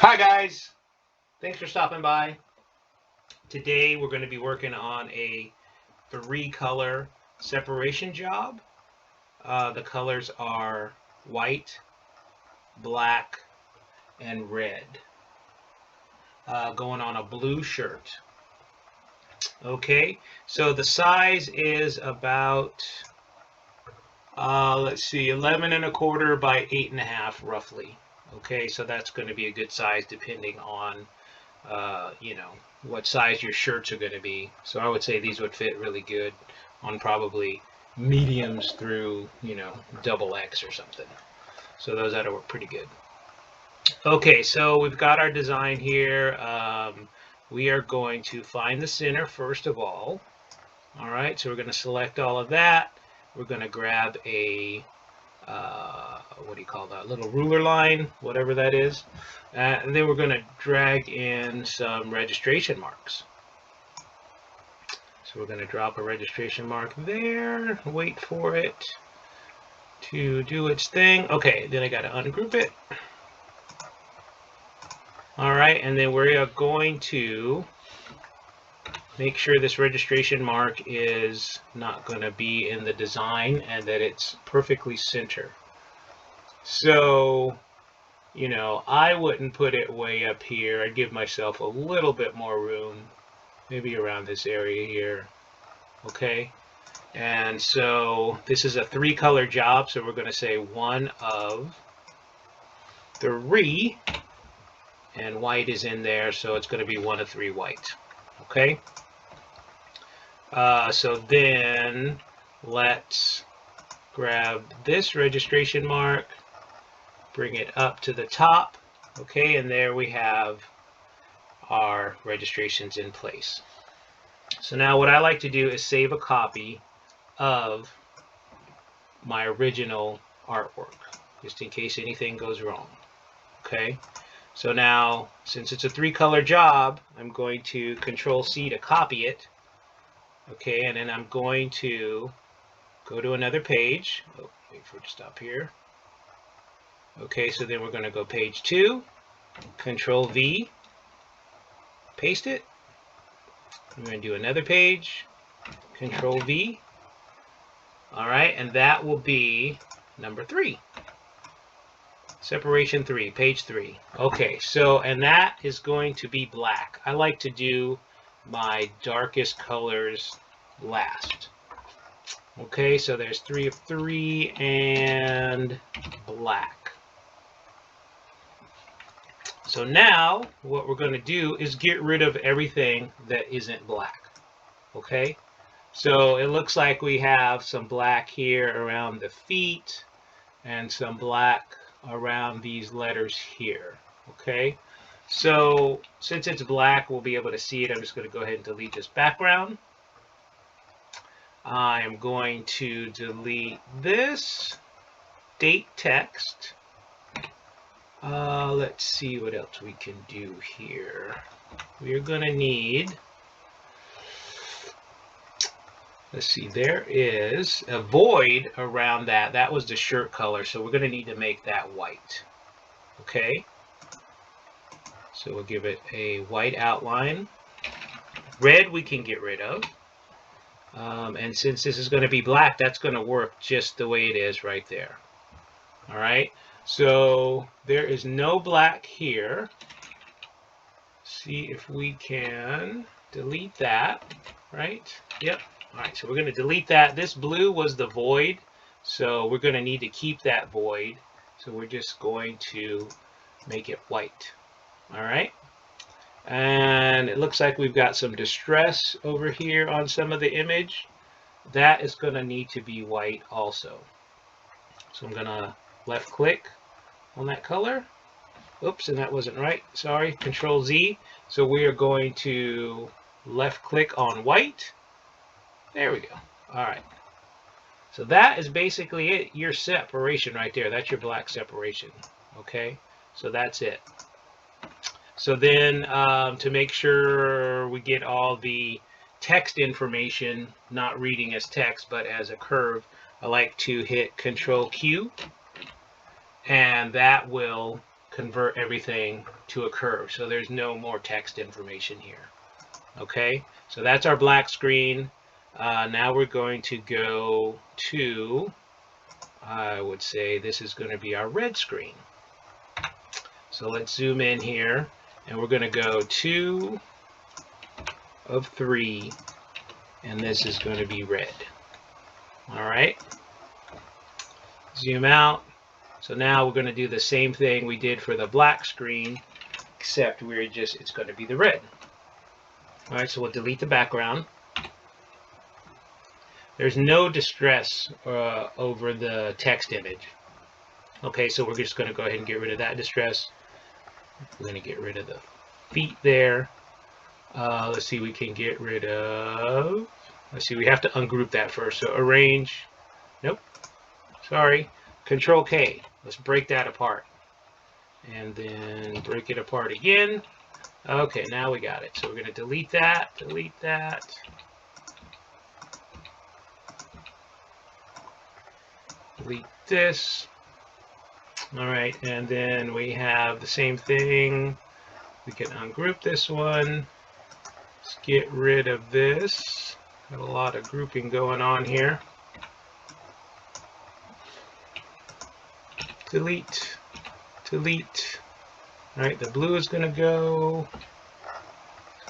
Hi guys, thanks for stopping by. Today we're going to be working on a 3-color separation job. The colors are white, black, and red. Going on a blue shirt. Okay, so the size is about, let's see, 11 1/4 by 8 1/2 roughly. Okay, so that's going to be a good size depending on what size your shirts are going to be. So I would say these would fit really good on probably mediums through, double X or something. So those ought to work pretty good. Okay, so we've got our design here. We are going to find the center first of all. All right, so we're going to select all of that. We're going to grab a what do you call that, little ruler line, whatever that is, and then we're going to drag in some registration marks. So we're going to drop a registration mark there, wait for it to do its thing. Okay, then I got to ungroup it. All right, and then we're going to make sure this registration mark is not going to be in the design and that it's perfectly center. So, I wouldn't put it way up here. I'd give myself a little bit more room, maybe around this area here. Okay, and so this is a 3-color job, so we're going to say 1 of 3, and white is in there, so it's going to be 1 of 3 white. Okay, so then let's grab this registration mark, bring it up to the top. Okay, and there we have our registrations in place. So now what I like to do is save a copy of my original artwork, just in case anything goes wrong. Okay, so now since it's a 3-color job, I'm going to Control-C to copy it. Okay, and then I'm going to go to another page. Oh, wait for it to stop here. Okay, so then we're going to go page 2, Control-V, paste it. I'm going to do another page, Control-V. All right, and that will be number 3. Separation 3, page 3. Okay, so, and that is going to be black. I like to do my darkest colors last. Okay, so there's 3 of 3 and black. So now what we're going to do is get rid of everything that isn't black. Okay, so it looks like we have some black here around the feet and some black around these letters here. Okay, so since it's black, we'll be able to see it. I'm just going to go ahead and delete this background. I am going to delete this date text. Let's see what else we can do here. We're going to need, let's see, there is a void around that. That was the shirt color, so we're going to need to make that white. Okay, so we'll give it a white outline. Red we can get rid of. And since this is going to be black, that's going to work just the way it is right there. All right, so there is no black here. See if we can delete that, right? Yep. All right, so we're going to delete that. This blue was the void, so we're going to need to keep that void. So we're just going to make it white. All right. And it looks like we've got some distress over here on some of the image. That is going to need to be white also. So I'm going to left click on that color. Oops, and that wasn't right. Sorry, Control-Z. So we are going to left click on white. There we go. All right. So that is basically it. Your separation right there. That's your black separation. Okay. So that's it. So then to make sure we get all the text information, not reading as text, but as a curve, I like to hit Control-Q. And that will convert everything to a curve. So there's no more text information here. Okay, so that's our black screen. Now we're going to go to, I would say this is going to be our red screen. So let's zoom in here, and we're going to go 2 of 3, and this is going to be red. All right, zoom out. So now we're going to do the same thing we did for the black screen, except it's going to be the red. All right, so we'll delete the background. There's no distress over the text image. Okay, so we're just going to go ahead and get rid of that distress. We're going to get rid of the feet there. Let's see, we can get rid of, let's see, we have to ungroup that first. So arrange, nope, sorry, Control K. Let's break that apart. And then break it apart again. Okay, now we got it. So we're going to delete that, delete this. All right, and then we have the same thing. We can ungroup this one. Let's get rid of this. Got a lot of grouping going on here. Delete, delete. All right, the blue is going to go.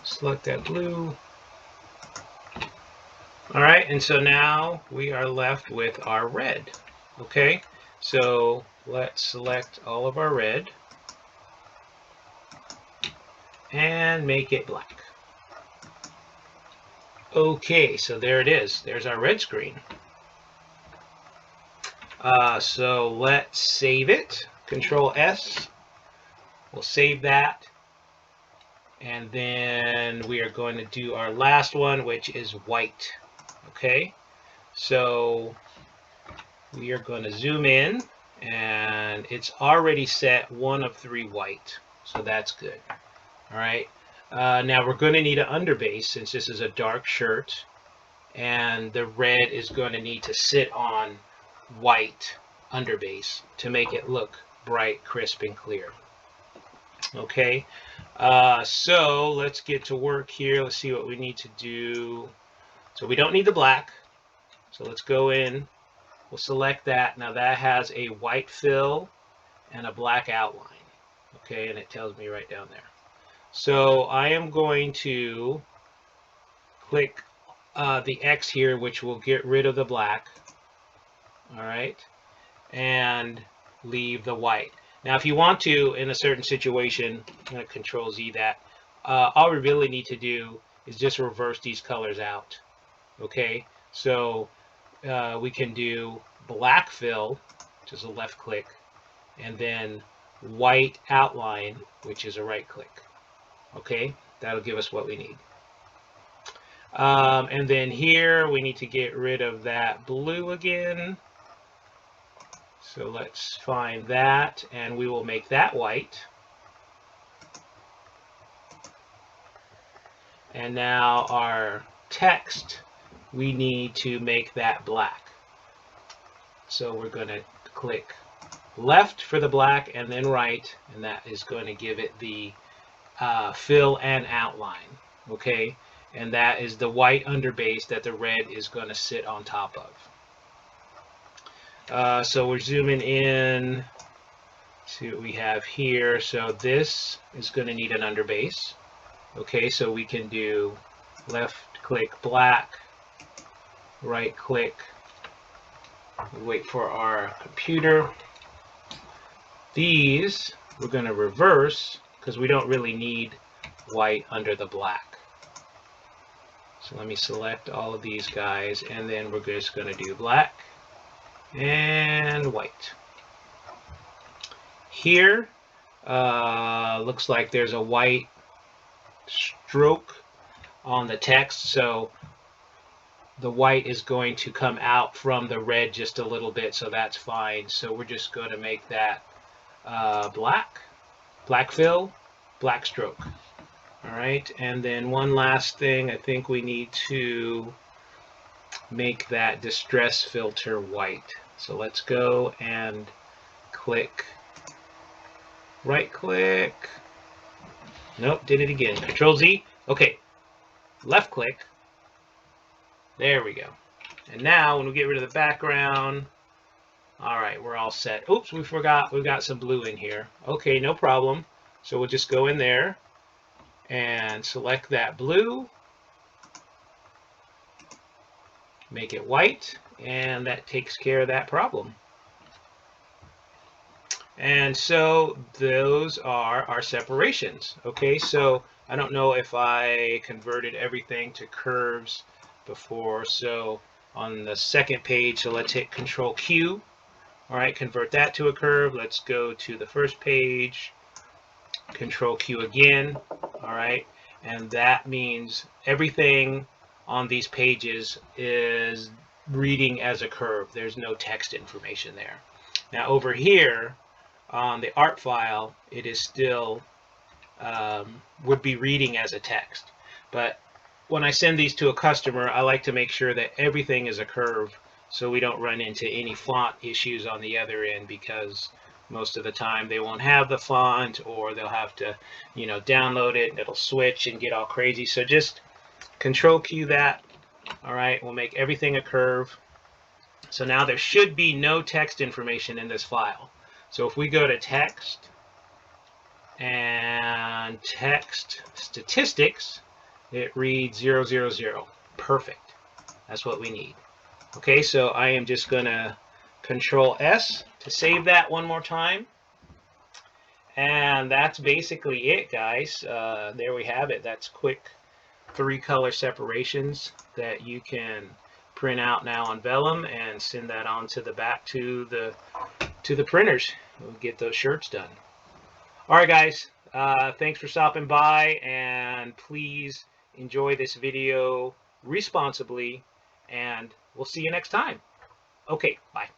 Select that blue. All right, and so now we are left with our red. Okay, so let's select all of our red and make it black. Okay, so there it is. There's our red screen. So let's save it. Control S. We'll save that. And then we are going to do our last one, which is white. Okay, so we are going to zoom in, and it's already set 1 of 3 white, so that's good. All right, now we're going to need an underbase since this is a dark shirt, and the red is going to need to sit on white underbase to make it look bright, crisp, and clear. Okay, so let's get to work here. Let's see what we need to do. So we don't need the black, so let's go in. We'll select that. Now that has a white fill and a black outline. Okay, and it tells me right down there. So I am going to click the X here, which will get rid of the black. All right, and leave the white. Now if you want to, in a certain situation, I'm going to Control Z that, all we really need to do is just reverse these colors out. Okay, so we can do black fill, which is a left click, and then white outline, which is a right click. Okay, that'll give us what we need. And then here we need to get rid of that blue again. So let's find that, and we will make that white. And now our text, we need to make that black. So we're going to click left for the black and then right, and that is going to give it the fill and outline. Okay, and that is the white underbase that the red is going to sit on top of. So we're zooming in. See what we have here. So this is going to need an underbase. Okay, so we can do left click black, right click, wait for our computer. These we're going to reverse because we don't really need white under the black. So let me select all of these guys, and then we're just going to do black and white. Here looks like there's a white stroke on the text, so the white is going to come out from the red just a little bit, so that's fine. So we're just going to make that black fill, black stroke. All right, and then one last thing, I think we need to make that distress filter white. So let's go and click right click. Nope, did it again. Control Z. Okay, left click. There we go. And now when we get rid of the background, all right, we're all set. Oops, we forgot we've got some blue in here. Okay, no problem. So we'll just go in there and select that blue, make it white, and that takes care of that problem. And so those are our separations. Okay, so I don't know if I converted everything to curves before. So on the second page, so let's hit Control Q. All right, convert that to a curve. Let's go to the first page, Control Q again. All right, and that means everything on these pages is reading as a curve. There's no text information there. Now over here on the art file, it is still would be reading as a text. But when I send these to a customer, I like to make sure that everything is a curve so we don't run into any font issues on the other end, because most of the time they won't have the font, or they'll have to, you know, download it and it'll switch and get all crazy. So just Control Q that. All right, we'll make everything a curve. So now there should be no text information in this file. So if we go to text and text statistics, it reads 000. Perfect. That's what we need. Okay, so I am just going to Control S to save that one more time. And that's basically it, guys. There we have it. That's quick 3-color separations that you can print out now on vellum and send that on to the back to the printers. We'll get those shirts done. All right, guys. Thanks for stopping by, and please enjoy this video responsibly, and we'll see you next time. Okay, bye.